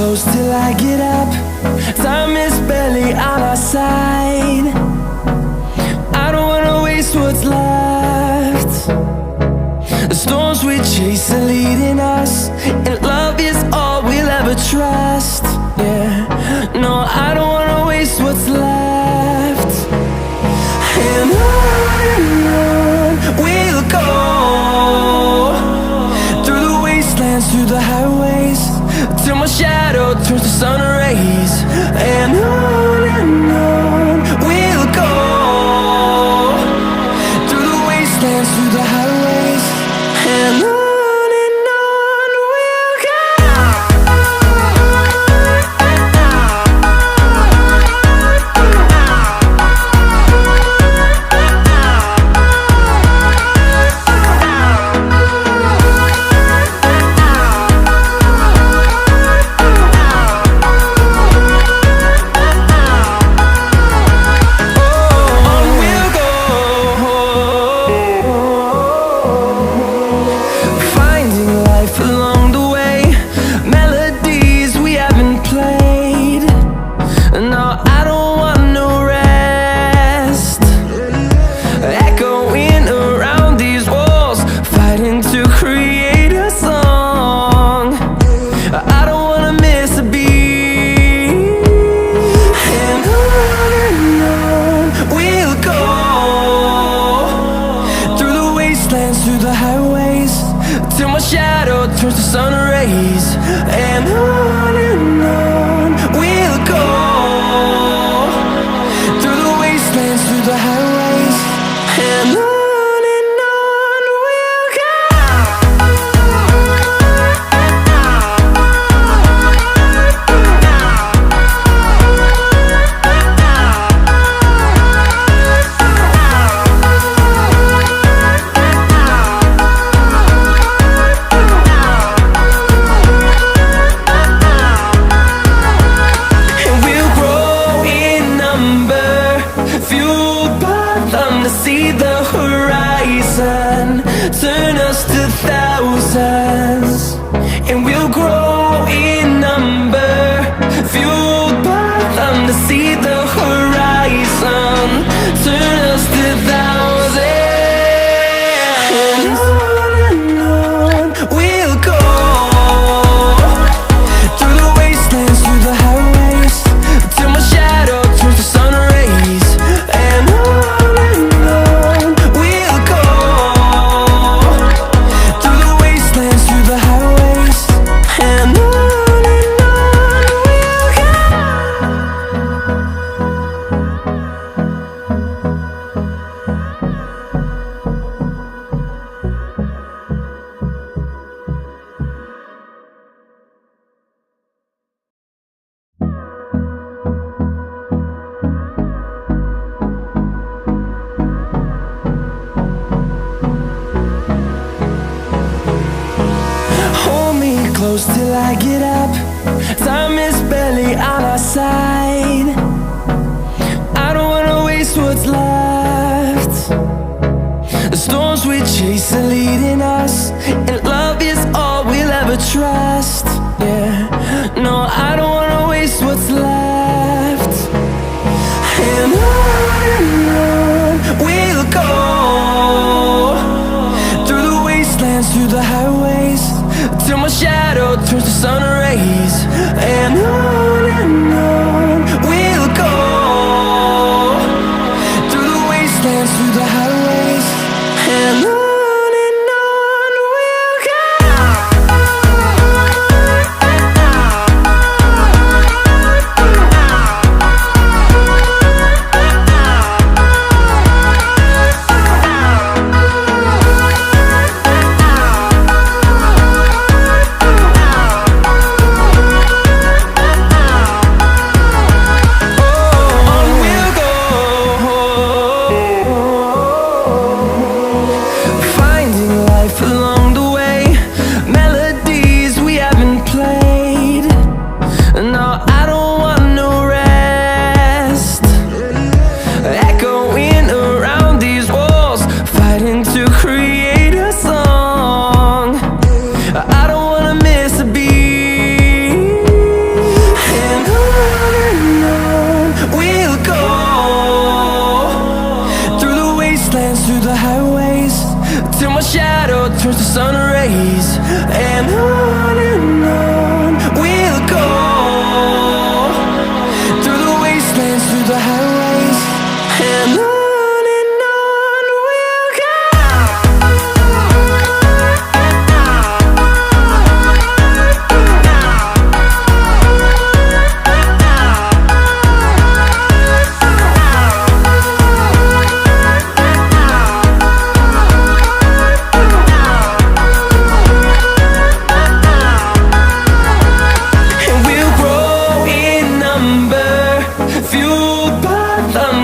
close till I get up. Time is barely on our side. I don't wanna waste what's left. The storms we chase are leading us, and love is all we'll ever trust. Yeah, no, I don't wanna waste what's left. And on we'll go, through the wastelands, through the highways, till my shadow turns to sun rays. And on we'll go, through the wastelands, through the highways, and on we'll go. Through the highways, till my shadow turns to sun rays. And on we'll go, through the wastelands, through the highways, and on we'll go. See the horizon turn us to thousands, and we'll grow in number, fueled by them. To see the horizon turn us to thousands, and on we'll go, through the wastelands, through the highways, till my shadow turns to sun rays. And close till I get up. Time is barely on our side. I don't wanna waste what's left. The storms we chase are leading us, and love is all we'll ever trust. Yeah, no, I don't wanna waste what's left. And on we'll go, through the wastelands, through the highways, till my shadow turns to sun rays. And on we'll go, through the wastelands, through the highways, and on turns to sun rays, and on we'll go, through the wastelands, through the highways, and on we'll go.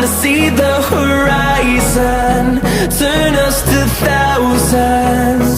To see the horizon, turn us to thousands.